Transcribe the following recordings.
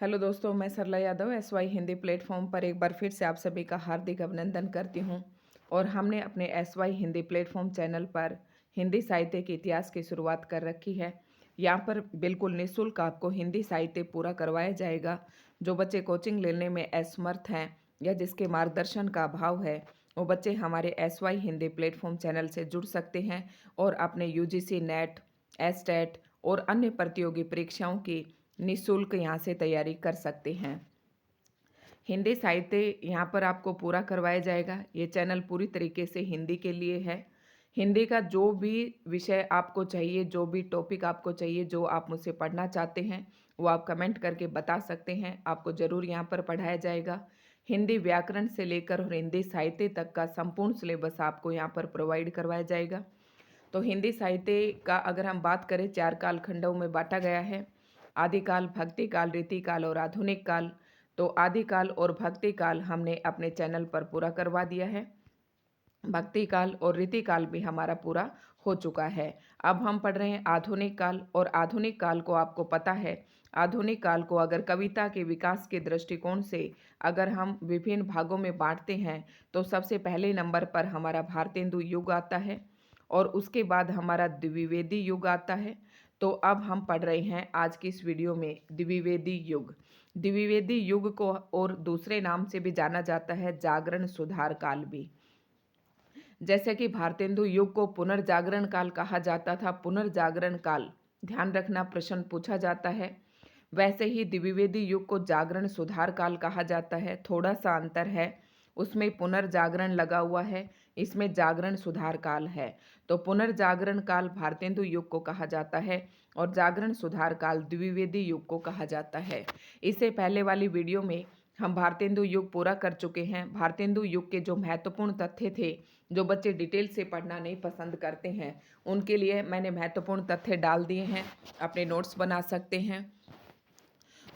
Hello दोस्तों, मैं सरला Yadav SY Hindi platform पर एक बार फिर से आप सभी का हार्दिक अभिनंदन करती हूं। और हमने अपने SY हिंदी प्लेटफॉर्म चैनल पर हिंदी साहित्य के इतिहास की शुरुआत कर रखी है। यहाँ पर बिल्कुल निःशुल्क आपको हिंदी साहित्य पूरा करवाया जाएगा। जो बच्चे कोचिंग लेने में असमर्थ हैं या जिसके मार्गदर्शन का अभाव है, वो बच्चे हमारे SY हिंदी प्लेटफॉर्म चैनल से जुड़ सकते हैं और अपने UGC नेट, एस्टेट और अन्य प्रतियोगी परीक्षाओं की निःशुल्क यहाँ से तैयारी कर सकते हैं। हिंदी साहित्य यहाँ पर आपको पूरा करवाया जाएगा। ये चैनल पूरी तरीके से हिंदी के लिए है। हिंदी का जो भी विषय आपको चाहिए, जो भी टॉपिक आपको चाहिए, जो आप मुझसे पढ़ना चाहते हैं, वो आप कमेंट करके बता सकते हैं। आपको ज़रूर यहाँ पर पढ़ाया जाएगा। हिंदी व्याकरण से लेकर और हिंदी साहित्य तक का संपूर्ण सिलेबस आपको यहाँ पर प्रोवाइड करवाया जाएगा। तो हिंदी साहित्य का अगर हम बात करें, 4 कालखंडों में बांटा गया है। आदिकाल, भक्तिकाल, रीतिकाल और आधुनिक काल। तो आदिकाल और भक्तिकाल हमने अपने चैनल पर पूरा करवा दिया है। भक्तिकाल और रीतिकाल भी हमारा पूरा हो चुका है। अब हम पढ़ रहे हैं आधुनिक काल। और आधुनिक काल को आपको पता है, आधुनिक काल को अगर कविता के विकास के दृष्टिकोण से अगर हम विभिन्न भागों में बांटते हैं, तो सबसे पहले नंबर पर हमारा भारतेंदु युग आता है और उसके बाद हमारा द्विवेदी युग आता है। तो अब हम पढ़ रहे हैं आज की इस वीडियो में द्विवेदी युग। द्विवेदी युग को और दूसरे नाम से भी जाना जाता है जागरण सुधार काल भी। जैसे कि भारतेंदु युग को पुनर्जागरण काल कहा जाता था, पुनर्जागरण काल, ध्यान रखना, प्रश्न पूछा जाता है। वैसे ही द्विवेदी युग को जागरण सुधार काल कहा जाता है। थोड़ा सा अंतर है, उसमें पुनर्जागरण लगा हुआ है, इसमें जागरण सुधार काल है। तो पुनर्जागरण काल भारतेंदु युग को कहा जाता है और जागरण सुधार काल द्विवेदी युग को कहा जाता है। इससे पहले वाली वीडियो में हम भारतेंदु युग पूरा कर चुके हैं। भारतेंदु युग के जो महत्वपूर्ण तथ्य थे, जो बच्चे डिटेल से पढ़ना नहीं पसंद करते हैं, उनके लिए मैंने महत्वपूर्ण तथ्य डाल दिए हैं, अपने नोट्स बना सकते हैं।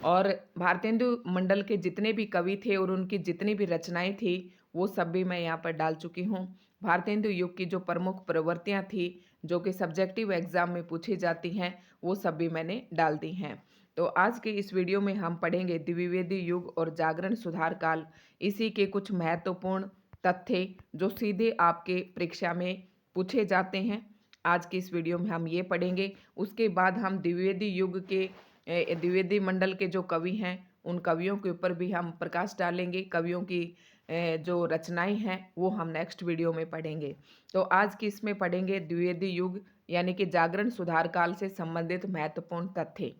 और भारतेंदु मंडल के जितने भी कवि थे और उनकी जितनी भी रचनाएं थी, वो सब भी मैं यहाँ पर डाल चुकी हूँ। भारतेंदु युग की जो प्रमुख प्रवृत्तियाँ थी, जो कि सब्जेक्टिव एग्जाम में पूछी जाती हैं, वो सब भी मैंने डाल दी हैं। तो आज के इस वीडियो में हम पढ़ेंगे द्विवेदी युग और जागरण सुधार काल। इसी के कुछ महत्वपूर्ण तथ्य जो सीधे आपके परीक्षा में पूछे जाते हैं, आज की इस वीडियो में हम ये पढ़ेंगे। उसके बाद हम द्विवेदी युग के द्विवेदी मंडल के जो कवि हैं, उन कवियों के ऊपर भी हम प्रकाश डालेंगे। कवियों की जो रचनाएं हैं वो हम नेक्स्ट वीडियो में पढ़ेंगे। तो आज की इसमें पढ़ेंगे द्विवेदी युग यानी कि जागरण सुधार काल से संबंधित महत्वपूर्ण तथ्य।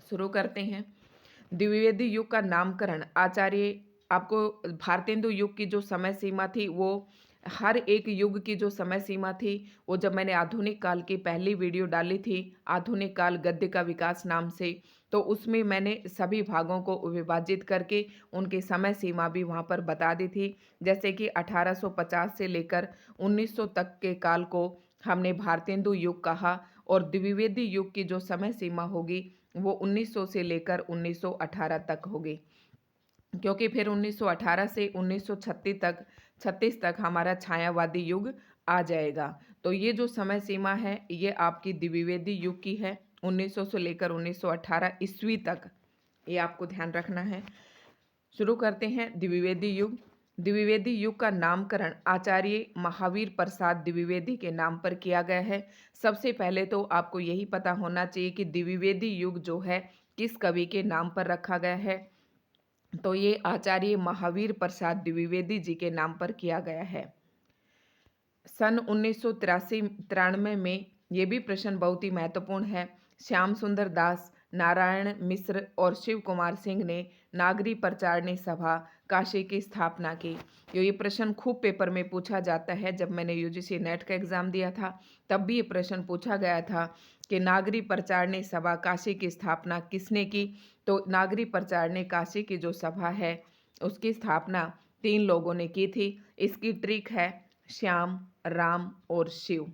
शुरू करते हैं। द्विवेदी युग का नामकरण आचार्य, आपको भारतेंदु युग की जो समय सीमा थी, वो हर एक युग की जो समय सीमा थी, वो जब मैंने आधुनिक काल की पहली वीडियो डाली थी, आधुनिक काल गद्य का विकास नाम से, तो उसमें मैंने सभी भागों को विभाजित करके उनकी समय सीमा भी वहाँ पर बता दी थी। जैसे कि 1850 से लेकर 1900 तक के काल को हमने भारतेंदु युग कहा और द्विवेदी युग की जो समय सीमा होगी वो 1900 से लेकर 1918 तक होगी, क्योंकि फिर 1918 से 1936 तक हमारा छायावादी युग आ जाएगा। तो ये जो समय सीमा है, ये आपकी द्विवेदी युग की है, 1900 से लेकर 1918 ईस्वी तक, ये आपको ध्यान रखना है। शुरू करते हैं द्विवेदी युग। द्विवेदी युग का नामकरण आचार्य महावीर प्रसाद द्विवेदी के नाम पर किया गया है। सबसे पहले तो आपको यही पता होना चाहिए कि द्विवेदी युग जो है किस कवि के नाम पर रखा गया है। तो ये आचार्य महावीर प्रसाद द्विवेदी जी के नाम पर किया गया है। सन 1993 में ये भी प्रश्न बहुत ही महत्वपूर्ण है। श्याम सुंदर दास, नारायण मिश्र और शिव कुमार सिंह ने नागरी प्रचारणी सभा काशी की स्थापना की। ये प्रश्न खूब पेपर में पूछा जाता है। जब मैंने यूजीसी नेट का एग्ज़ाम दिया था, तब भी ये प्रश्न पूछा गया था कि नागरी प्रचारणी सभा काशी की स्थापना किसने की। तो नागरी प्रचारणी काशी की जो सभा है, उसकी स्थापना 3 लोगों ने की थी। इसकी ट्रिक है श्याम, राम और शिव।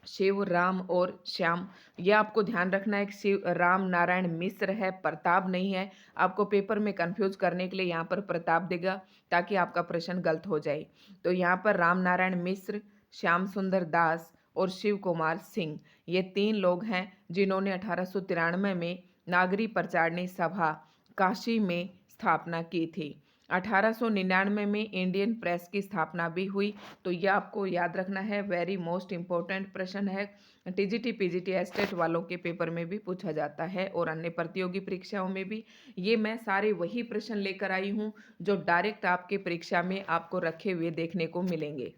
शिव, राम और श्याम, ये आपको ध्यान रखना है कि शिव राम नारायण मिश्र है, प्रताप नहीं है। आपको पेपर में कंफ्यूज करने के लिए यहाँ पर प्रताप देगा, ताकि आपका प्रश्न गलत हो जाए। तो यहाँ पर राम नारायण मिश्र, श्याम सुंदर दास और शिव कुमार सिंह, ये 3 लोग हैं जिन्होंने 1893 में नागरी प्रचारणी सभा काशी में स्थापना की थी। 1899 में इंडियन प्रेस की स्थापना भी हुई। तो यह आपको याद रखना है, वेरी मोस्ट इम्पोर्टेंट प्रश्न है। टीजीटी पीजीटी एस्टेट वालों के पेपर में भी पूछा जाता है और अन्य प्रतियोगी परीक्षाओं में भी। ये मैं सारे वही प्रश्न लेकर आई हूँ जो डायरेक्ट आपके परीक्षा में आपको रखे हुए देखने को मिलेंगे।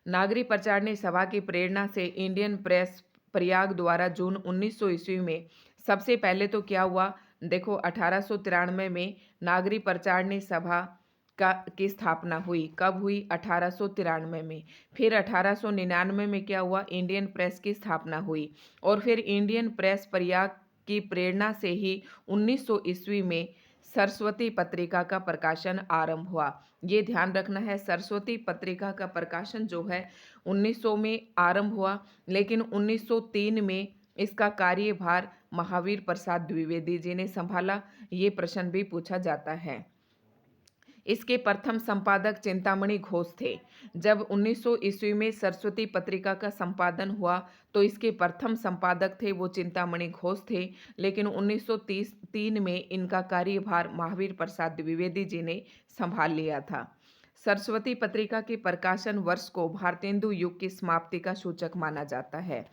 नागरी प्रचारणी सभा की प्रेरणा से इंडियन प्रेस प्रयाग द्वारा जून 1900 ईस्वी में सबसे पहले तो क्या हुआ, देखो 1893 में नागरी प्रचारणी सभा की स्थापना हुई। कब हुई? 1893 में। फिर 1899 में क्या हुआ? इंडियन प्रेस की स्थापना हुई। और फिर इंडियन प्रेस प्रयाग की प्रेरणा से ही 1900 ईस्वी में सरस्वती पत्रिका का प्रकाशन आरंभ हुआ। ये ध्यान रखना है, सरस्वती पत्रिका का प्रकाशन जो है 1900 में आरंभ हुआ, लेकिन 1903 में इसका कार्यभार महावीर प्रसाद द्विवेदी जी ने संभाला। ये प्रश्न भी पूछा जाता है। इसके प्रथम संपादक चिंतामणि घोष थे। जब 1900 ईस्वी में सरस्वती पत्रिका का संपादन हुआ तो इसके प्रथम संपादक थे वो चिंतामणि घोष थे, लेकिन 1933 में इनका कार्यभार महावीर प्रसाद द्विवेदी जी ने संभाल लिया था। सरस्वती पत्रिका के प्रकाशन वर्ष को भारतेंदु युग की समाप्ति का सूचक माना जाता है।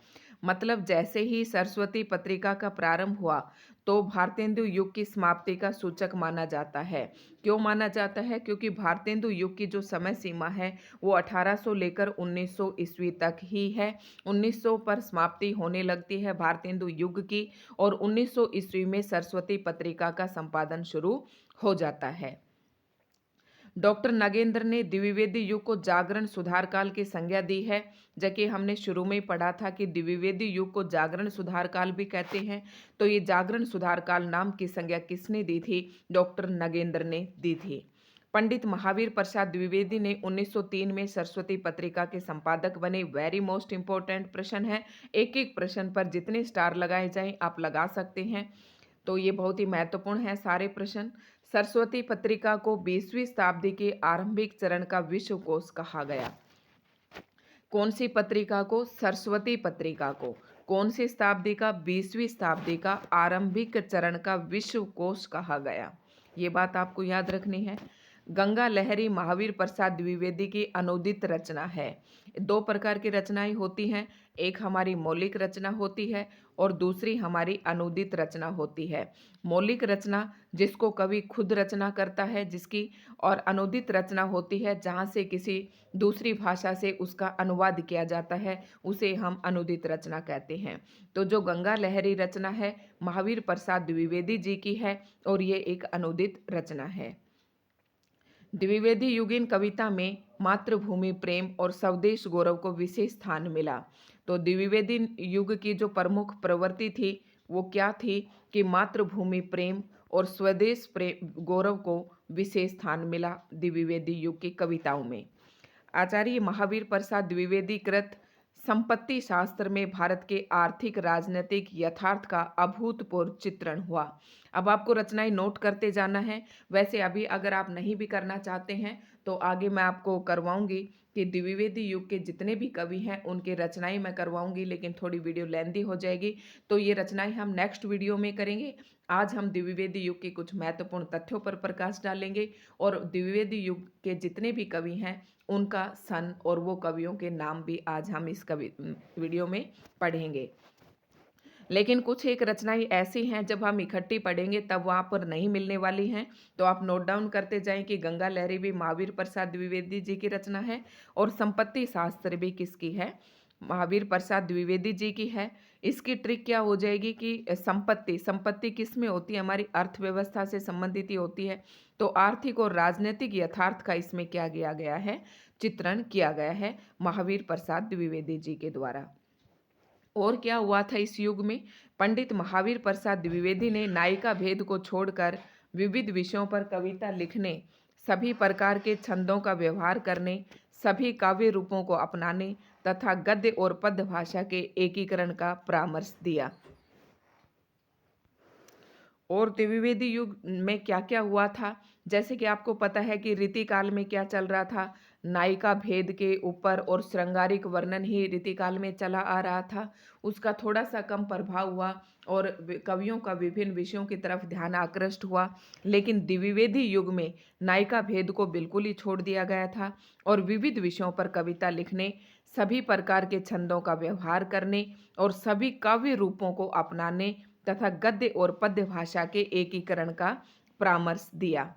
मतलब जैसे ही सरस्वती पत्रिका का प्रारंभ हुआ तो भारतेंदु युग की समाप्ति का सूचक माना जाता है। क्यों माना जाता है? क्योंकि भारतेंदु युग की जो समय सीमा है वो 1800 लेकर 1900 ईस्वी तक ही है। 1900 पर समाप्ति होने लगती है भारतेंदु युग की और 1900 ईस्वी में सरस्वती पत्रिका का संपादन शुरू हो जाता है। डॉक्टर नगेंद्र ने द्विवेदी युग को जागरण सुधार काल की संज्ञा दी है। जबकि हमने शुरू में ही पढ़ा था कि द्विवेदी युग को जागरण सुधार काल भी कहते हैं। तो ये जागरण सुधार काल नाम की संज्ञा किसने दी थी? डॉक्टर नगेंद्र ने दी थी। पंडित महावीर प्रसाद द्विवेदी ने 1903 में सरस्वती पत्रिका के संपादक बने। वेरी मोस्ट इंपॉर्टेंट प्रश्न है। एक एक प्रश्न पर जितने स्टार लगाए जाएं आप लगा सकते हैं। तो ये बहुत ही महत्वपूर्ण है सारे प्रश्न। सरस्वती पत्रिका को 20वीं शताब्दी के आरंभिक चरण का विश्वकोश कहा गया। कौन सी पत्रिका को? सरस्वती पत्रिका को। कौन सी शताब्दी का? 20वीं शताब्दी का आरंभिक चरण का विश्वकोश कहा गया। ये बात आपको याद रखनी है। गंगा लहरी महावीर प्रसाद द्विवेदी की अनुदित रचना है। दो प्रकार की रचनाएं होती हैं, एक हमारी मौलिक रचना होती है और दूसरी हमारी अनुदित रचना होती है। मौलिक रचना जिसको कवि खुद रचना करता है जिसकी, और अनुदित रचना होती है जहाँ से किसी दूसरी भाषा से उसका अनुवाद किया जाता है, उसे हम अनुदित रचना कहते हैं। तो जो गंगा लहरी रचना है महावीर प्रसाद द्विवेदी जी की है और ये एक अनुदित रचना है। द्विवेदी युगीन कविता में मातृभूमि प्रेम और स्वदेश गौरव को विशेष स्थान मिला। तो द्विवेदी युग की जो प्रमुख प्रवृत्ति थी वो क्या थी कि मातृभूमि प्रेम और स्वदेश प्रेम गौरव को विशेष स्थान मिला द्विवेदी युग की कविताओं में। आचार्य महावीर प्रसाद द्विवेदी कृत संपत्ति शास्त्र में भारत के आर्थिक राजनीतिक यथार्थ का अभूतपूर्व चित्रण हुआ। अब आपको रचनाएं नोट करते जाना है। वैसे अभी अगर आप नहीं भी करना चाहते हैं तो आगे मैं आपको करवाऊंगी कि द्विवेदी युग के जितने भी कवि हैं उनके रचनाएं मैं करवाऊंगी, लेकिन थोड़ी वीडियो लेंदी हो जाएगी। तो ये रचनाएं हम नेक्स्ट वीडियो में करेंगे। आज हम द्विवेदी युग के कुछ महत्वपूर्ण तथ्यों पर प्रकाश डालेंगे और द्विवेदी युग के जितने भी कवि हैं उनका सन और वो कवियों के नाम भी आज हम इस वीडियो में पढ़ेंगे। लेकिन कुछ एक रचनाएं ऐसी हैं जब हम इकट्ठी पढ़ेंगे तब वहाँ पर नहीं मिलने वाली हैं। तो आप नोट डाउन करते जाएं कि गंगा लहरी भी महावीर प्रसाद द्विवेदी जी की रचना है और संपत्ति शास्त्र भी किसकी है? महावीर प्रसाद द्विवेदी जी की है। इसकी ट्रिक क्या हो जाएगी कि संपत्ति किस में होती है? हमारी अर्थव्यवस्था से संबंधित ही होती है। तो आर्थिक और राजनीतिक यथार्थ का इसमें क्या किया गया है? चित्रण किया गया है महावीर प्रसाद द्विवेदी जी के द्वारा। और क्या हुआ था इस युग में? पंडित महावीर प्रसाद द्विवेदी ने नायिका भेद को छोड़कर विविध विषयों पर कविता लिखने, सभी प्रकार के छंदों का व्यवहार करने, सभी काव्य रूपों को अपनाने तथा गद्य और पद्य भाषा के एकीकरण का परामर्श दिया। और द्विवेदी युग में क्या क्या हुआ था? जैसे कि आपको पता है कि रीति काल में क्या चल रहा था? नायिका भेद के ऊपर और श्रृंगारिक वर्णन ही रीतिकाल में चला आ रहा था, उसका थोड़ा सा कम प्रभाव हुआ और कवियों का विभिन्न विषयों की तरफ ध्यान आकृष्ट हुआ। लेकिन द्विवेदी युग में नायिका भेद को बिल्कुल ही छोड़ दिया गया था और विविध विषयों पर कविता लिखने, सभी प्रकार के छंदों का व्यवहार करने और सभी काव्य रूपों को अपनाने तथा गद्य और पद्य भाषा के एकीकरण का परामर्श दिया।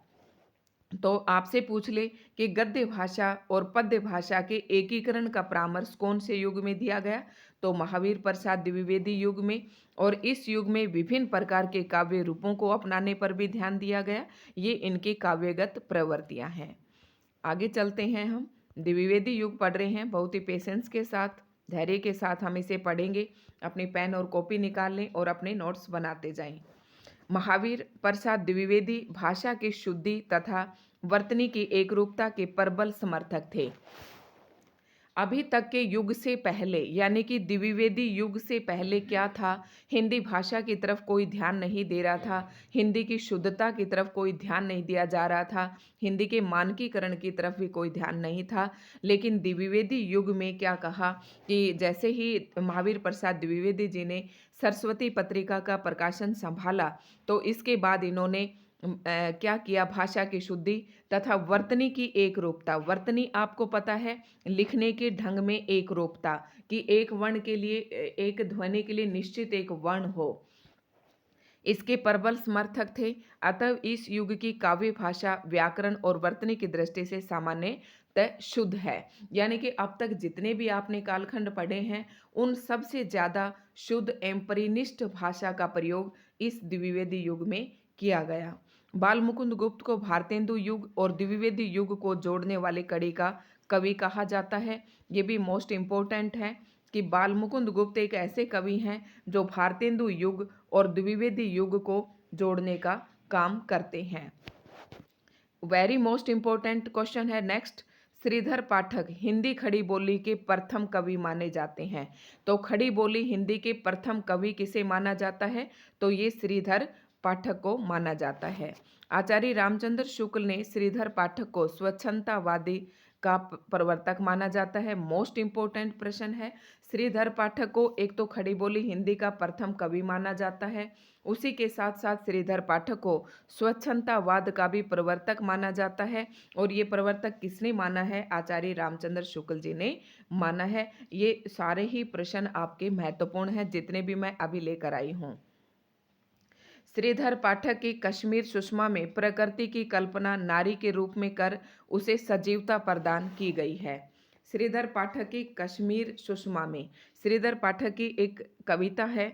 तो आपसे पूछ ले कि गद्य भाषा और पद्य भाषा के एकीकरण का परामर्श कौन से युग में दिया गया? तो महावीर प्रसाद द्विवेदी युग में। और इस युग में विभिन्न प्रकार के काव्य रूपों को अपनाने पर भी ध्यान दिया गया। ये इनकी काव्यगत प्रवृत्तियां हैं। आगे चलते हैं, हम द्विवेदी युग पढ़ रहे हैं, बहुत ही पेशेंस के साथ, धैर्य के साथ हम इसे पढ़ेंगे। अपनी पेन और कॉपी निकाल लें और अपने नोट्स बनाते जाएं। महावीर प्रसाद द्विवेदी भाषा की शुद्धि तथा वर्तनी की एकरूपता के प्रबल समर्थक थे। अभी तक के युग से पहले यानी कि द्विवेदी युग से पहले क्या था, हिंदी भाषा की तरफ कोई ध्यान नहीं दे रहा था, हिंदी की शुद्धता की तरफ कोई ध्यान नहीं दिया जा रहा था, हिंदी के मानकीकरण की तरफ भी कोई ध्यान नहीं था। लेकिन द्विवेदी युग में क्या कहा कि जैसे ही महावीर प्रसाद द्विवेदी जी ने सरस्वती पत्रिका का प्रकाशन संभाला, तो इसके बाद इन्होंने क्या किया, भाषा की शुद्धि तथा वर्तनी की एक रूपता। वर्तनी आपको पता है, लिखने के ढंग में एक रूपता, कि एक वर्ण के लिए, एक ध्वनि के लिए निश्चित एक वर्ण हो, इसके प्रबल समर्थक थे। अतः इस युग की काव्य भाषा व्याकरण और वर्तनी की दृष्टि से सामान्यतः शुद्ध है। यानी कि अब तक जितने भी आपने कालखंड पढ़े हैं, उन सबसे ज़्यादा शुद्ध एवं परिनिष्ठ भाषा का प्रयोग इस द्विवेदी युग में किया गया। बाल मुकुंद गुप्त को भारतेंदु युग और द्विवेदी युग को जोड़ने वाले कड़ी का कवि कहा जाता है। ये भी मोस्ट इम्पोर्टेंट है कि बाल मुकुंद गुप्त एक ऐसे कवि हैं जो भारतेंदु युग और द्विवेदी युग को जोड़ने का काम करते हैं। वेरी मोस्ट इम्पोर्टेंट क्वेश्चन है नेक्स्ट। श्रीधर पाठक हिंदी खड़ी बोली के प्रथम कवि माने जाते हैं। तो खड़ी बोली हिंदी के प्रथम कवि किसे माना जाता है? तो ये श्रीधर पाठक को माना जाता है। आचार्य रामचंद्र शुक्ल ने श्रीधर पाठक को स्वच्छंदतावादी का प्रवर्तक माना जाता है। मोस्ट इम्पोर्टेंट प्रश्न है। श्रीधर पाठक को एक तो खड़ी बोली हिंदी का प्रथम कवि माना जाता है, उसी के साथ साथ श्रीधर पाठक को स्वच्छंदतावाद का भी प्रवर्तक माना जाता है। और ये प्रवर्तक किसने माना है? आचार्य रामचंद्र शुक्ल जी ने माना है। ये सारे ही प्रश्न आपके महत्वपूर्ण हैं जितने भी मैं अभी लेकर आई हूँ। श्रीधर पाठक की कश्मीर सुषमा में प्रकृति की कल्पना नारी के रूप में कर उसे सजीवता प्रदान की गई है। श्रीधर पाठक की कश्मीर सुषमा में, श्रीधर पाठक की एक कविता है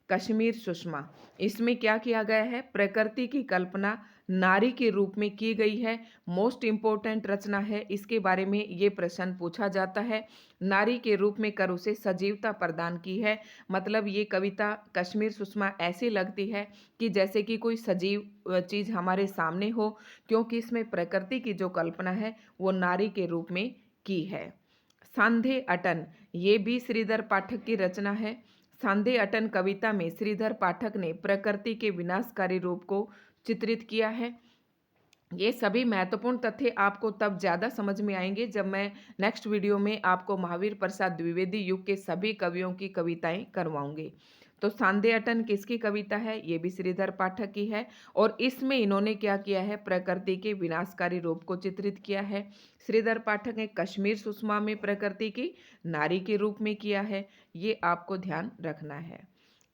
कश्मीर सुषमा। इसमें क्या किया गया है? प्रकृति की कल्पना नारी के रूप में की गई है। मोस्ट इम्पोर्टेंट रचना है, इसके बारे में ये प्रश्न पूछा जाता है। नारी के रूप में कर उसे सजीवता प्रदान की है, मतलब ये कविता कश्मीर सुषमा ऐसी लगती है कि जैसे कि कोई सजीव चीज़ हमारे सामने हो, क्योंकि इसमें प्रकृति की जो कल्पना है वो नारी के रूप में की है। सांधे अटन, ये भी श्रीधर पाठक की रचना है। सांधे अटन कविता में श्रीधर पाठक ने प्रकृति के विनाशकारी रूप को चित्रित किया है। ये सभी महत्वपूर्ण तथ्य आपको तब ज़्यादा समझ में आएंगे जब मैं नेक्स्ट वीडियो में आपको महावीर प्रसाद द्विवेदी युग के सभी कवियों की कविताएं करवाऊंगी। तो सांधे अटन किसकी कविता है? ये भी श्रीधर पाठक की है। और इसमें इन्होंने क्या किया है? प्रकृति के विनाशकारी रूप को चित्रित किया है। श्रीधर पाठक ने कश्मीर सुषमा में प्रकृति की नारी के रूप में किया है। ये आपको ध्यान रखना है।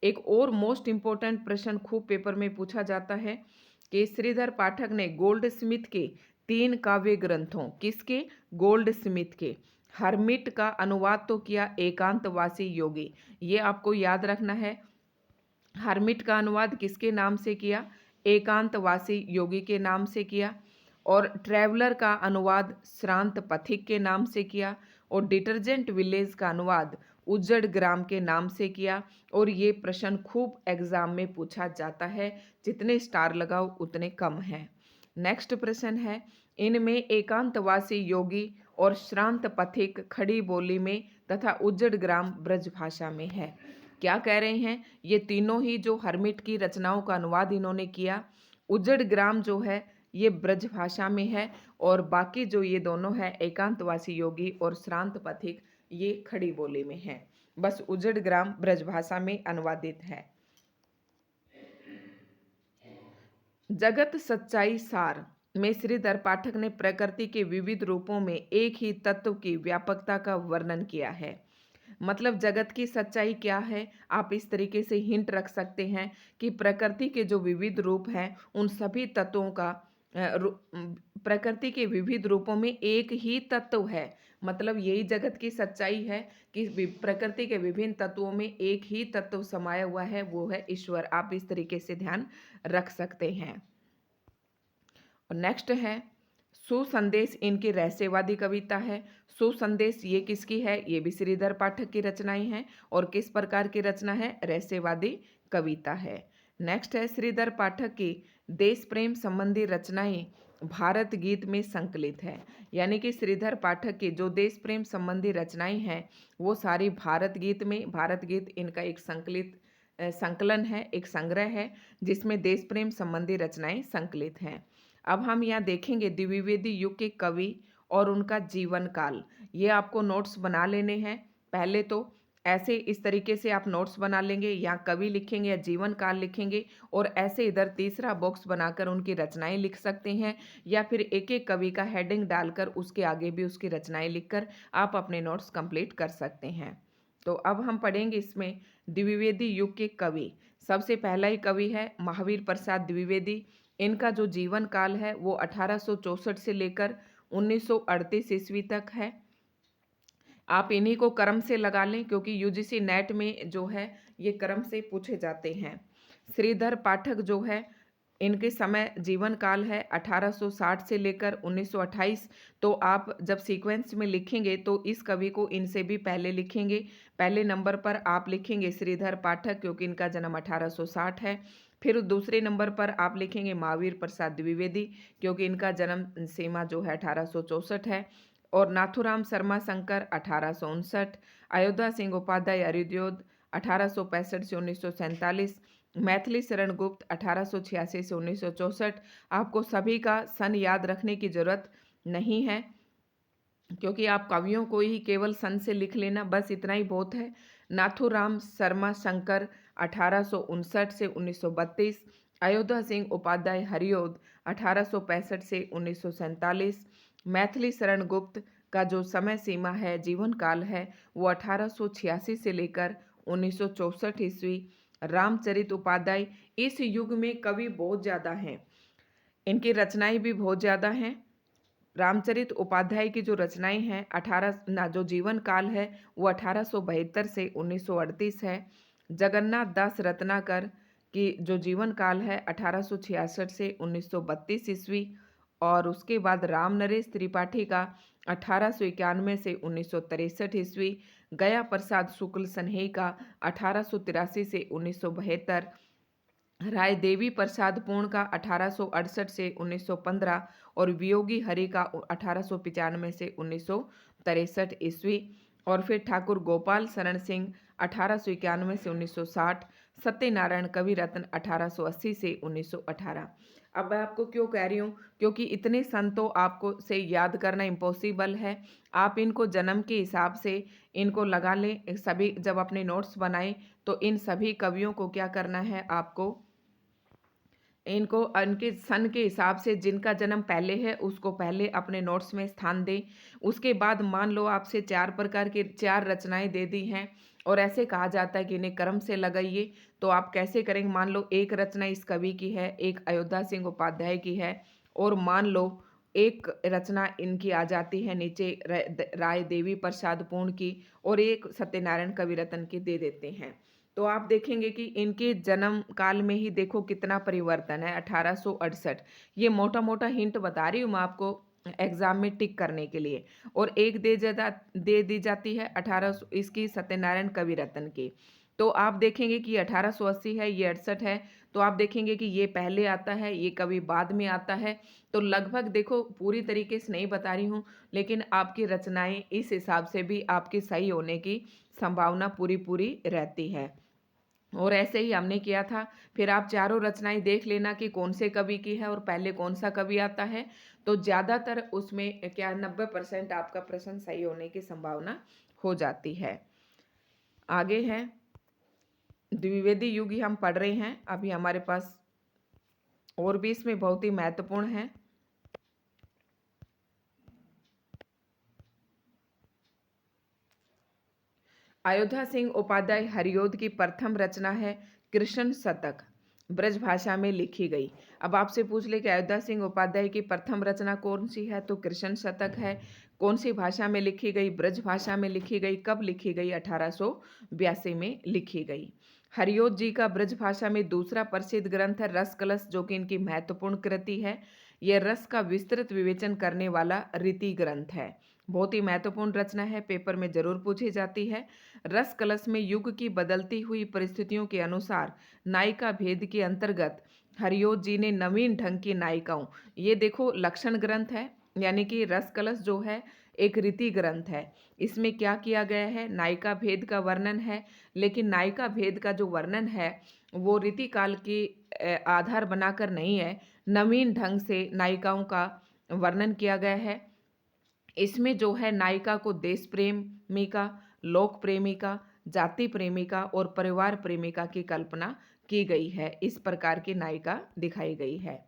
एक और मोस्ट इम्पोर्टेंट प्रश्न खूब पेपर में पूछा जाता है कि श्रीधर पाठक ने गोल्ड स्मिथ के 3 काव्य ग्रंथों, किसके? गोल्ड स्मिथ के। हरमिट का अनुवाद तो किया एकांतवासी योगी, ये आपको याद रखना है। हरमिट का अनुवाद किसके नाम से किया? एकांतवासी योगी के नाम से किया। और ट्रैवलर का अनुवाद श्रांत पथिक के नाम से किया। और डिटर्जेंट विलेज का अनुवाद उज्जड़ ग्राम के नाम से किया। और ये प्रश्न खूब एग्जाम में पूछा जाता है, जितने स्टार लगाओ उतने कम हैं। नेक्स्ट प्रश्न है, इनमें एकांतवासी योगी और श्रांत पथिक खड़ी बोली में तथा उज्जड़ ग्राम ब्रज भाषा में है। क्या कह रहे हैं? ये तीनों ही जो हरमिट की रचनाओं का अनुवाद इन्होंने किया, उज्जड़ ग्राम जो है ये ब्रज भाषा में है, और बाकी जो ये दोनों है एकांतवासी योगी और श्रांत पथिक, ये खड़ी बोली में है। बस उजड़ ग्राम ब्रज भाषा में अनुवादित है। जगत सच्चाई सार में श्रीधर पाठक ने प्रकृति के विविध रूपों में एक ही तत्व की व्यापकता का वर्णन किया है। मतलब जगत की सच्चाई क्या है, आप इस तरीके से हिंट रख सकते हैं कि प्रकृति के जो विविध रूप हैं उन सभी तत्वों का प्रकृति के विविध रूपों में एक ही तत्व है। मतलब यही जगत की सच्चाई है कि प्रकृति के विभिन्न तत्वों में एक ही तत्व समाया हुआ है, वो है ईश्वर। आप इस तरीके से ध्यान रख सकते हैं। और नेक्स्ट है सुसंदेश, इनकी रहस्यवादी कविता है। सुसंदेश ये किसकी है, ये भी श्रीधर पाठक की रचनाएं हैं। और किस प्रकार की रचना है, रहस्यवादी कविता है। नेक्स्ट है श्रीधर पाठक की देश प्रेम संबंधी रचनाएं भारत गीत में संकलित है। यानी कि श्रीधर पाठक की जो देश प्रेम संबंधी रचनाएं हैं वो सारी भारत गीत में, भारत गीत इनका एक संकलन है, एक संग्रह है जिसमें देश प्रेम संबंधी रचनाएं संकलित हैं। अब हम यहाँ देखेंगे द्विवेदी युग के कवि और उनका जीवन काल। ये आपको नोट्स बना लेने हैं। पहले तो ऐसे इस तरीके से आप नोट्स बना लेंगे, या कवि लिखेंगे या जीवन काल लिखेंगे, और ऐसे इधर तीसरा बॉक्स बनाकर उनकी रचनाएं लिख सकते हैं, या फिर एक एक कवि का हेडिंग डालकर उसके आगे भी उसकी रचनाएं लिखकर आप अपने नोट्स कंप्लीट कर सकते हैं। तो अब हम पढ़ेंगे इसमें द्विवेदी युग के कवि। सबसे पहला ही कवि है महावीर प्रसाद द्विवेदी। इनका जो जीवन काल है वो 1864 से लेकर 1938 ईस्वी तक है। आप इन्हीं को क्रम से लगा लें क्योंकि यूजीसी नेट में जो है ये क्रम से पूछे जाते हैं। श्रीधर पाठक जो है इनके समय जीवन काल है 1860 से लेकर 1928। तो आप जब सीक्वेंस में लिखेंगे तो इस कवि को इनसे भी पहले लिखेंगे। पहले नंबर पर आप लिखेंगे श्रीधर पाठक क्योंकि इनका जन्म 1860 है। फिर दूसरे नंबर पर आप लिखेंगे महावीर प्रसाद द्विवेदी क्योंकि इनका जन्म सीमा जो है 1864 है। और नाथूराम शर्मा शंकर 1859, अयोध्या सिंह उपाध्याय हरिद्योत 1865 से 1947, मैथिली शरण गुप्त 1886 से 1964। आपको सभी का सन याद रखने की जरूरत नहीं है क्योंकि आप कवियों को ही केवल सन से लिख लेना, बस इतना ही बहुत है। नाथूराम शर्मा शंकर 1859 से 1932, अयोध्या सिंह उपाध्याय हरिऔध 1865 से 1947, मैथिली शरण गुप्त का जो समय सीमा है, जीवन काल है, वो 1886 से लेकर 1964 ईस्वी। रामचरित उपाध्याय, इस युग में कवि बहुत ज़्यादा हैं, इनकी रचनाएं भी बहुत ज़्यादा हैं। रामचरित उपाध्याय की जो रचनाएं हैं जो जीवन काल है वो 1872 से 1938 है। जगन्नाथ दास रत्नाकर की जो जीवन काल है 1866 से 1932 ईस्वी। और उसके बाद राम नरेश त्रिपाठी का 1891 से 1963 ईस्वी। गया प्रसाद शुक्ल सन्हे का 1883 से 1972। राय देवी प्रसाद पूर्ण का 1868 से 1915 और वियोगी हरि का 1895 से 1963 ईस्वी। और फिर ठाकुर गोपाल शरण सिंह 1891 से 1960, सत्यनारायण कवि रत्न 1880 से 1918। अब मैं आपको क्यों कह रही हूँ, क्योंकि इतने सन तो आपको से याद करना इम्पॉसिबल है। आप इनको जन्म के हिसाब से इनको लगा लें। सभी जब अपने नोट्स बनाएं तो इन सभी कवियों को क्या करना है, आपको इनको उनके सन के हिसाब से जिनका जन्म पहले है उसको पहले अपने नोट्स में स्थान दें। उसके बाद मान लो आपसे 4 प्रकार की 4 रचनाएं दे दी हैं और ऐसे कहा जाता है कि इन्हें क्रम से लगाइए, तो आप कैसे करेंगे। मान लो एक रचना इस कवि की है, एक अयोध्या सिंह उपाध्याय की है, और मान लो एक रचना इनकी आ जाती है नीचे राय देवी प्रसाद पूर्ण की, और एक सत्यनारायण कविरत्न की दे देते हैं। तो आप देखेंगे कि इनके जन्म काल में ही देखो कितना परिवर्तन है, 1868। ये मोटा मोटा हिंट बता रही हूँ मैं आपको एग्जाम में टिक करने के लिए। और एक दे दी जाती है 1800 इसकी सत्यनारायण कविरत्न की। तो आप देखेंगे कि 1880 है, ये 68 है। तो आप देखेंगे कि ये पहले आता है, ये कभी बाद में आता है। तो लगभग देखो पूरी तरीके से नहीं बता रही हूँ, लेकिन आपकी रचनाएं इस हिसाब से भी आपकी सही होने की संभावना पूरी पूरी रहती है। और ऐसे ही हमने किया था। फिर आप चारों रचनाएं देख लेना कि कौन से कवि की है और पहले कौन सा कवि आता है। तो ज़्यादातर उसमें क्या 90% आपका प्रश्न सही होने की संभावना हो जाती है। आगे है द्विवेदी युग ही हम पढ़ रहे हैं अभी हमारे पास, और भी इसमें बहुत ही महत्वपूर्ण है। अयोध्या सिंह उपाध्याय हरिओद की प्रथम रचना है कृष्ण शतक, ब्रज भाषा में लिखी गई। अब आपसे पूछ ले कि अयोध्या सिंह उपाध्याय की प्रथम रचना कौन सी है, तो कृष्ण शतक है। कौन सी भाषा में लिखी गई, ब्रज भाषा में लिखी गई। कब लिखी गई, 1882 में लिखी गई। हरिओद जी का ब्रज भाषा में दूसरा प्रसिद्ध ग्रंथ है रस कलश, जो कि इनकी महत्वपूर्ण कृति है। यह रस का विस्तृत विवेचन करने वाला रीति ग्रंथ है। बहुत ही महत्वपूर्ण रचना है, पेपर में जरूर पूछी जाती है। रस कलश में युग की बदलती हुई परिस्थितियों के अनुसार नायिका भेद के अंतर्गत हरिओद जी ने नवीन ढंग की नायिकाओं, ये देखो लक्षण ग्रंथ है, यानी कि रस कलश जो है एक रीति ग्रंथ है। इसमें क्या किया गया है, नायिका भेद का वर्णन है, लेकिन नायिका भेद का जो वर्णन है वो रीति काल की आधार बनाकर नहीं है, नवीन ढंग से नायिकाओं का वर्णन किया गया है। इसमें जो है नायिका को देश प्रेमिका, लोक प्रेमिका, जाति प्रेमिका और परिवार प्रेमिका की कल्पना की गई है। इस प्रकार की नायिका दिखाई गई है।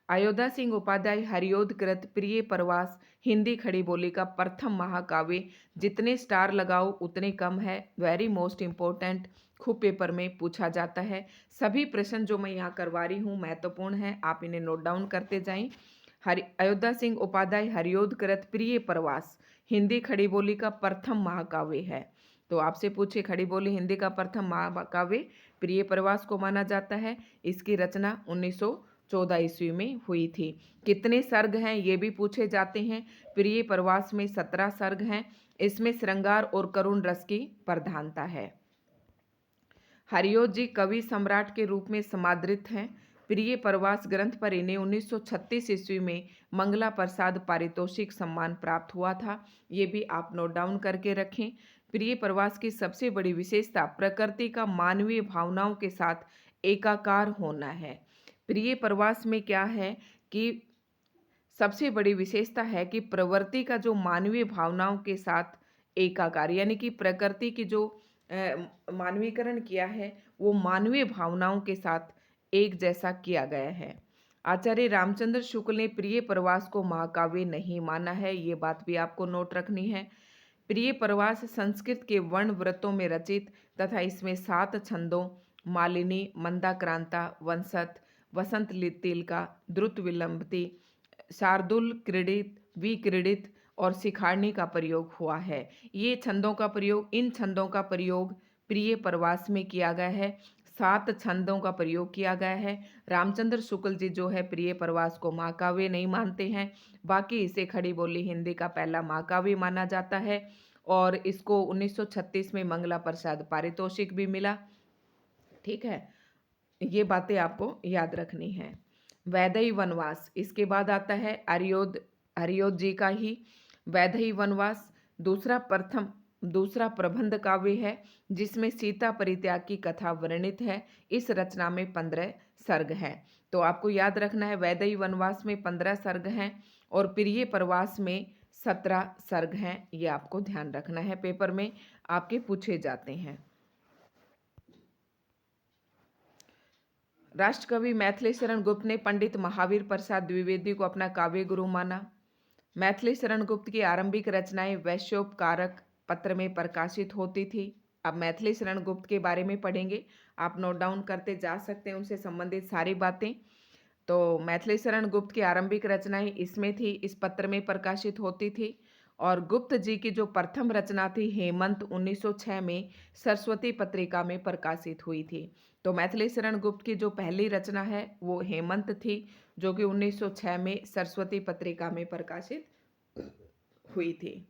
अयोध्या सिंह उपाध्याय हरिओद कृत प्रिय प्रवास हिंदी खड़ी बोली का प्रथम महाकाव्य। जितने स्टार लगाओ उतने कम है, वेरी मोस्ट इम्पोर्टेंट, खूब पेपर में पूछा जाता है। सभी प्रश्न जो मैं यहाँ करवा रही हूँ महत्वपूर्ण है, आप इन्हें नोट डाउन करते जाएं। अयोध्या सिंह उपाध्याय हरिओद कृत प्रिय प्रवास हिंदी खड़ी बोली का प्रथम महाकाव्य है। तो आपसे पूछे खड़ी बोली हिंदी का प्रथम महाकाव्य प्रिय प्रवास को माना जाता है। इसकी रचना 1914 ईस्वी में हुई थी। कितने सर्ग हैं ये भी पूछे जाते हैं। प्रिय प्रवास में 17 सर्ग हैं। इसमें श्रृंगार और करुण रस की प्रधानता है। हरिओद जी कवि सम्राट के रूप में समादृत हैं। प्रिय प्रवास ग्रंथ पर इन्हें 1936 ईस्वी में मंगला प्रसाद पारितोषिक सम्मान प्राप्त हुआ था। ये भी आप नोट डाउन करके रखें। प्रिय प्रवास की सबसे बड़ी विशेषता प्रकृति का मानवीय भावनाओं के साथ एकाकार होना है। प्रिय प्रवास में क्या है कि सबसे बड़ी विशेषता है कि प्रवृत्ति का जो मानवीय भावनाओं के साथ एकाकार, यानी कि प्रकृति की जो मानवीकरण किया है वो मानवीय भावनाओं के साथ एक जैसा किया गया है। आचार्य रामचंद्र शुक्ल ने प्रिय प्रवास को महाकाव्य नहीं माना है, ये बात भी आपको नोट रखनी है। प्रिय प्रवास संस्कृत के वर्ण व्रतों में रचित तथा इसमें 7 छंदों मालिनी, मंदाक्रांता, वंशत, वसंत तिलका, द्रुत विलंबती, शार्दुल, क्रीडित, विक्रीडित और शिखारणी का प्रयोग हुआ है। ये छंदों का प्रयोग, इन छंदों का प्रयोग प्रिय प्रवास में किया गया है। 7 छंदों का प्रयोग किया गया है। रामचंद्र शुक्ल जी जो है प्रिय प्रवास को महाकाव्य नहीं मानते हैं, बाकी इसे खड़ी बोली हिंदी का पहला महाकाव्य माना जाता है और इसको 1936 में मंगला प्रसाद पारितोषिक भी मिला। ठीक है, ये बातें आपको याद रखनी है। वैदेही वनवास, इसके बाद आता है हरिओद जी का ही वैदेही वनवास दूसरा प्रबंध काव्य है जिसमें सीता परित्याग की कथा वर्णित है। इस रचना में 15 सर्ग हैं। तो आपको याद रखना है वैदेही वनवास में 15 सर्ग हैं और प्रिय प्रवास में 17 सर्ग हैं। ये आपको ध्यान रखना है, पेपर में आपके पूछे जाते हैं। राष्ट्रकवि मैथिली शरण गुप्त ने पंडित महावीर प्रसाद द्विवेदी को अपना काव्य गुरु माना। मैथिली शरण गुप्त की आरंभिक रचनाएं वैश्योपकारक पत्र में प्रकाशित होती थी। अब मैथिली शरण गुप्त के बारे में पढ़ेंगे, आप नोट डाउन करते जा सकते हैं उनसे संबंधित सारी बातें। तो मैथिली शरण गुप्त की आरंभिक रचनाएं इसमें थी, इस पत्र में प्रकाशित होती थी। और गुप्त जी की जो प्रथम रचना थी हेमंत 1906 में सरस्वती पत्रिका में प्रकाशित हुई थी। तो मैथिली शरण गुप्त की जो पहली रचना है वो हेमंत थी, जो कि 1906 में सरस्वती पत्रिका में प्रकाशित हुई थी।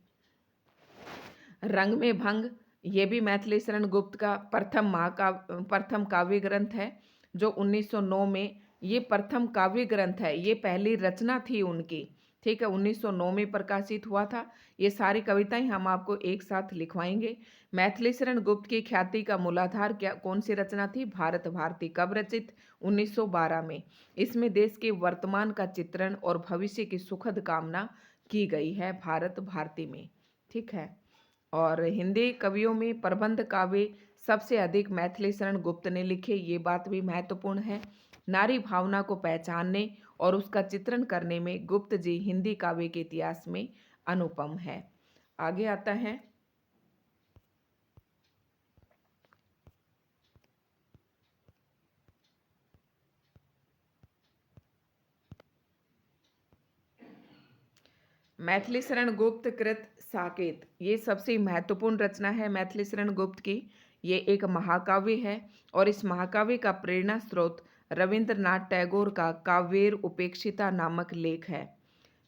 रंग में भंग, ये भी मैथिली शरण गुप्त का प्रथम काव्य ग्रंथ है जो 1909 में, ये प्रथम काव्य ग्रंथ है, ये पहली रचना थी उनकी। ठीक है, 1909 में प्रकाशित हुआ था। ये सारी कविताएं हम आपको एक साथ लिखवाएंगे। मैथिली शरण गुप्त की ख्याति का मूलाधार क्या कौन सी रचना थी? भारत भारती। कब रचित? 1912 में। इसमें देश के वर्तमान का चित्रण और भविष्य की सुखद कामना की गई है भारत भारती में। ठीक है। और हिंदी कवियों में प्रबंध काव्य सबसे अधिक मैथिली शरण गुप्त ने लिखे, ये बात भी महत्वपूर्ण है। नारी भावना को पहचानने और उसका चित्रण करने में गुप्त जी हिंदी काव्य के इतिहास में अनुपम है। आगे आता है मैथिली शरण गुप्त कृत साकेत। ये सबसे महत्वपूर्ण रचना है मैथिली शरण गुप्त की। ये एक महाकाव्य है और इस महाकाव्य का प्रेरणा स्रोत रविंद्रनाथ टैगोर का काव्येर उपेक्षिता नामक लेख है।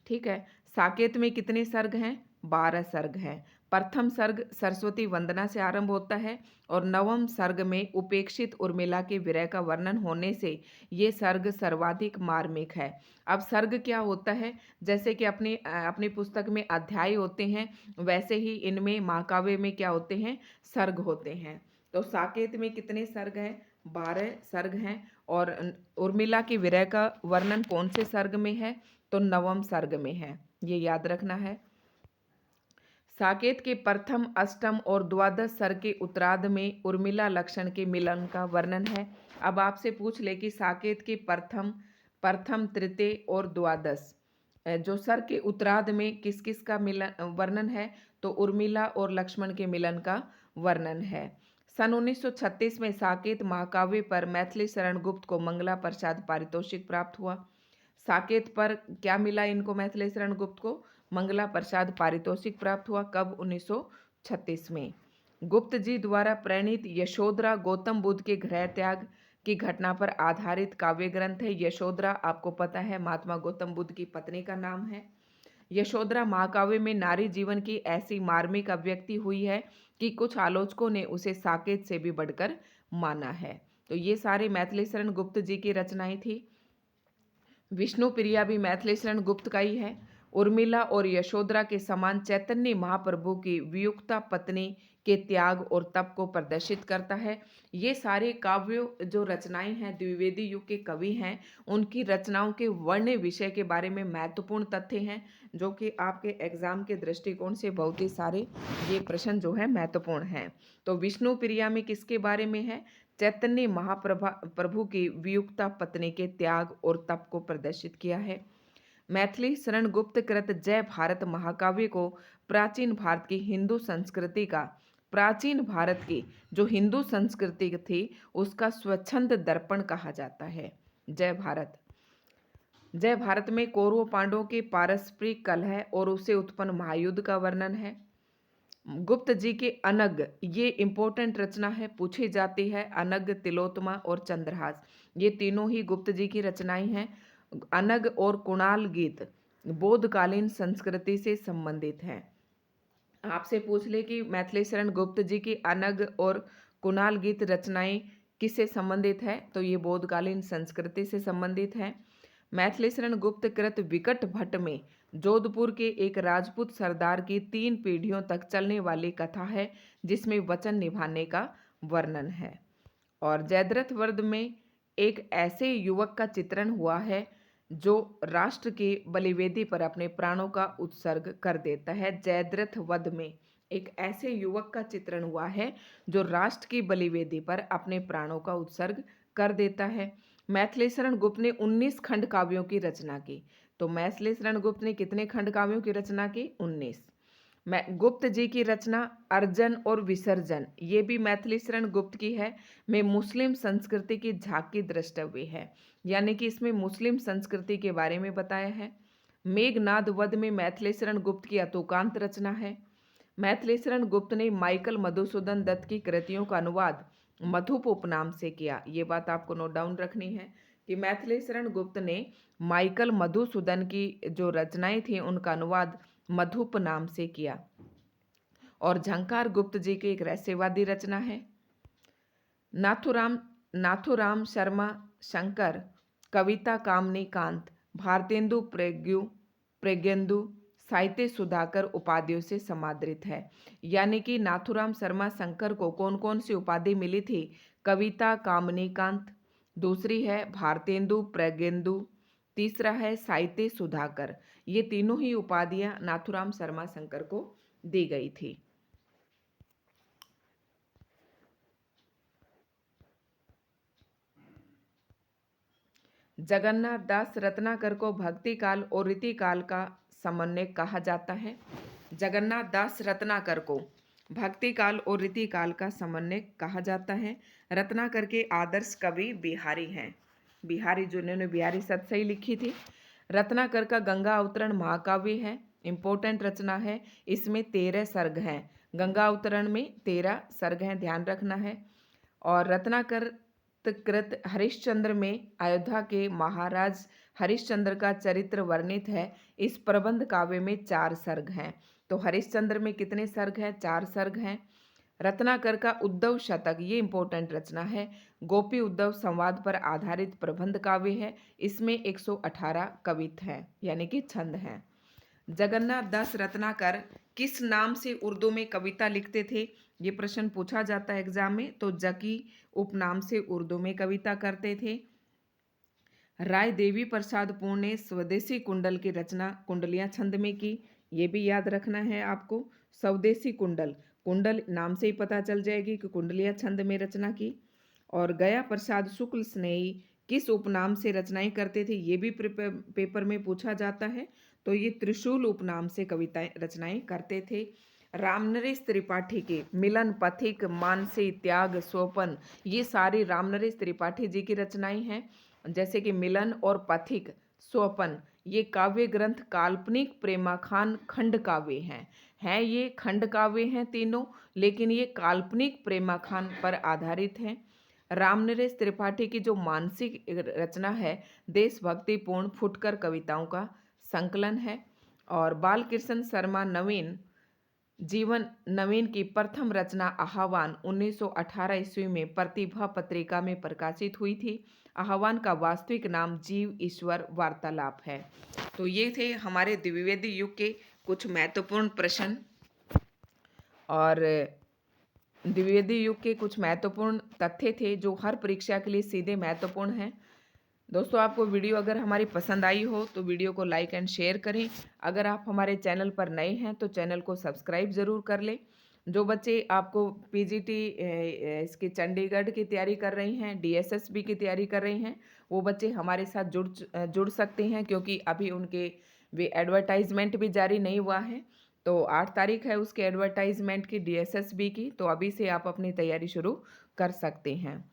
ठीक है। साकेत में कितने सर्ग हैं? 12 सर्ग हैं। प्रथम सर्ग सरस्वती वंदना से आरंभ होता है और नवम सर्ग में उपेक्षित उर्मिला के विरह का वर्णन होने से ये सर्ग सर्वाधिक मार्मिक है। अब सर्ग क्या होता है? जैसे कि अपनी पुस्तक में अध्याय होते हैं, वैसे ही इनमें महाकाव्य में क्या होते हैं? सर्ग होते हैं। तो साकेत में कितने सर्ग हैं? 12 सर्ग हैं। और उर्मिला की विरह का वर्णन कौन से सर्ग में है? तो नवम सर्ग में है। ये याद रखना है। साकेत के प्रथम, अष्टम और द्वादश सर्ग के उत्तरार्ध में उर्मिला लक्षण के मिलन का वर्णन है। अब आपसे पूछ ले कि साकेत के प्रथम तृतीय और द्वादश जो सर्ग के उत्तरार्ध में किस किस का मिलन वर्णन है? तो उर्मिला और लक्ष्मण के मिलन का वर्णन है। सन 1936 में साकेत महाकाव्य पर मैथिली शरण गुप्त को मंगला प्रसाद पारितोषिक प्राप्त हुआ। साकेत पर क्या मिला इनको? मैथिली शरण गुप्त को मंगला प्रसाद पारितोषिक प्राप्त हुआ। कब? 1936 में। गुप्त जी द्वारा प्रणीत यशोधरा गौतम बुद्ध के गृह त्याग की घटना पर आधारित काव्य ग्रंथ है। यशोधरा आपको पता है महात्मा गौतम बुद्ध की पत्नी का नाम है। यशोधरा महाकाव्य में नारी जीवन की ऐसी मार्मिक अभिव्यक्ति हुई है कि कुछ आलोचकों ने उसे साकेत से भी बढ़कर माना है। तो ये सारे मैथिली शरण गुप्त जी की रचनाएं थी। विष्णु प्रिया भी मैथिली शरण गुप्त का ही है। उर्मिला और यशोधरा के समान चैतन्य महाप्रभु की वियुक्ता पत्नी के त्याग और तप को प्रदर्शित करता है। ये सारे काव्य जो रचनाएं हैं, द्विवेदी युग के कवि हैं, उनकी रचनाओं के वर्ण विषय के बारे में महत्वपूर्ण तथ्य हैं, जो कि आपके एग्जाम के दृष्टिकोण से बहुत ही सारे ये प्रश्न जो है महत्वपूर्ण हैं। तो विष्णु प्रिया में किसके बारे में है? चैतन्य महाप्रभा प्रभु की वियुक्ता पत्नी के त्याग और तप को प्रदर्शित किया है। मैथिली शरण गुप्त कृत जय भारत महाकाव्य को प्राचीन भारत की हिंदू संस्कृति का प्राचीन भारत की जो हिंदू संस्कृति थी उसका स्वच्छंद दर्पण कहा जाता है। जय भारत। जय भारत में कौरव पांडवों के पारस्परिक कलह और उससे उत्पन्न महायुद्ध का वर्णन है। गुप्त जी के अनग, ये इंपॉर्टेंट रचना है, पूछी जाती है। अनग, तिलोत्तमा और चंद्रहास, ये तीनों ही गुप्त जी की रचनाएं हैं। अनग और कुणाल गीत बोधकालीन संस्कृति से संबंधित हैं। आपसे पूछ ले कि मैथिली शरण गुप्त जी की अनग और कुणाल गीत रचनाएं किससे संबंधित है? तो ये बोधकालीन संस्कृति से संबंधित है। मैथिली शरण गुप्त कृत विकट भट्ट में जोधपुर के एक राजपूत सरदार की 3 पीढ़ियों तक चलने वाली कथा है, जिसमें वचन निभाने का वर्णन है। और जयद्रथ वध में एक ऐसे युवक का चित्रण हुआ है जो राष्ट्र की बलिवेदी पर अपने प्राणों का उत्सर्ग कर देता है। जयद्रथ वध में एक ऐसे युवक का चित्रण हुआ है जो राष्ट्र की बलिवेदी पर अपने प्राणों का उत्सर्ग कर देता है। मैथिली शरण गुप्त ने 19 खंड काव्यों की रचना की। तो मैथिली शरण गुप्त ने कितने खंड काव्यों की रचना की? 19। मैं गुप्त जी की रचना अर्जन और विसर्जन, ये भी मैथिली शरण गुप्त की है, में मुस्लिम संस्कृति की झांकी द्रष्टव्य है, यानी कि इसमें मुस्लिम संस्कृति के बारे में बताया है। मेघनाद वध में मैथिली शरण गुप्त की अतुकांत रचना है। मैथिली शरण गुप्त ने माइकल मधुसूदन दत्त की कृतियों का अनुवाद मधुप उपनाम से किया। ये बात आपको नोट डाउन रखनी है कि मैथिली शरण गुप्त ने माइकल मधुसूदन की जो रचनाएं थी उनका अनुवाद मधुप नाम से किया। और झंकार गुप्त जी की एक रहस्यवादी रचना है। नाथुराम शर्मा शंकर, कविता कामनी कांत, भारतेंदु प्रज्ञु प्रज्ञेंदु, साहित्य सुधाकर उपाधियों से समादृत है। यानी कि नाथूराम शर्मा शंकर को कौन कौन सी उपाधि मिली थी? कविता कामनीकांत, दूसरी है भारतेंदु प्रज्ञेंदु, तीसरा है साहित्य सुधाकर। ये तीनों ही उपाधियां नाथूराम शर्मा शंकर को दी गई थी। जगन्नाथ दास रत्नाकर को भक्ति काल और रीति काल का समन्वय कहा जाता है। जगन्नाथ दास रत्नाकर को भक्ति काल और रीति काल का समन्वय कहा जाता है। रत्नाकर के आदर्श कवि बिहारी हैं। बिहारी जिन्होंने बिहारी सतसई लिखी थी। रत्नाकर का गंगा अवतरण महाकाव्य है, इम्पोर्टेंट रचना है। इसमें 13 सर्ग हैं। गंगा अवतरण में 13 सर्ग हैं, ध्यान रखना है। और रत्नाकर कृत हरिश्चंद्र में अयोध्या के महाराज हरिश्चंद्र का चरित्र वर्णित है। इस प्रबंध काव्य में 4 सर्ग हैं। तो हरिश्चंद्र में कितने सर्ग हैं? 4 सर्ग हैं। रत्नाकर का उद्धव शतक, ये इंपॉर्टेंट रचना है। गोपी उद्धव संवाद पर आधारित प्रबंध काव्य है। इसमें 118 कवित हैं, यानी कि छंद हैं। जगन्नाथ दास रत्नाकर किस नाम से उर्दू में कविता लिखते थे? ये प्रश्न पूछा जाता है एग्जाम में। तो जकी उपनाम से उर्दू में कविता करते थे। राय देवी प्रसाद पूर्ण ने स्वदेशी कुंडल की रचना कुंडलियां छंद में की। ये भी याद रखना है आपको। स्वदेशी कुंडल, कुंडल नाम से ही पता चल जाएगी कि कुंडलियां छंद में रचना की। और गया प्रसाद शुक्ल स्नेही किस उपनाम से रचनाएं करते थे? ये भी पेपर में पूछा जाता है। तो ये त्रिशूल उपनाम से कविताएं रचनाएं करते थे। रामनरेश त्रिपाठी के मिलन, पथिक, मानसी, त्याग, स्वपन, ये सारी रामनरेश त्रिपाठी जी की रचनाएं हैं। जैसे कि मिलन और पथिक, स्वपन, ये काव्य ग्रंथ काल्पनिक प्रेमाखान खंड काव्य हैं ये खंड काव्य हैं तीनों, लेकिन ये काल्पनिक प्रेमाखान पर आधारित हैं। रामनरेश त्रिपाठी की जो मानसिक रचना है देशभक्तिपूर्ण फुटकर कविताओं का संकलन है। और बालकृष्ण शर्मा नवीन जीवन नवीन की प्रथम रचना आह्वान 1918 ईस्वी में प्रतिभा पत्रिका में प्रकाशित हुई थी। आह्वान का वास्तविक नाम जीव ईश्वर वार्तालाप है। तो ये थे हमारे द्विवेदी युग के कुछ महत्वपूर्ण प्रश्न और द्विवेदी युग के कुछ महत्वपूर्ण तथ्य थे जो हर परीक्षा के लिए सीधे महत्वपूर्ण हैं। दोस्तों, आपको वीडियो अगर हमारी पसंद आई हो तो वीडियो को लाइक एंड शेयर करें। अगर आप हमारे चैनल पर नए हैं तो चैनल को सब्सक्राइब ज़रूर कर लें। जो बच्चे आपको पीजीटी इसकी चंडीगढ़ की तैयारी कर रही हैं, डीएसएसबी की तैयारी कर रही हैं, वो बच्चे हमारे साथ जुड़ सकते हैं, क्योंकि अभी उनके वे एडवर्टाइजमेंट भी जारी नहीं हुआ है। तो 8 तारीख है उसके एडवर्टाइजमेंट की, डीएसएसबी की। तो अभी से आप अपनी तैयारी शुरू कर सकते हैं।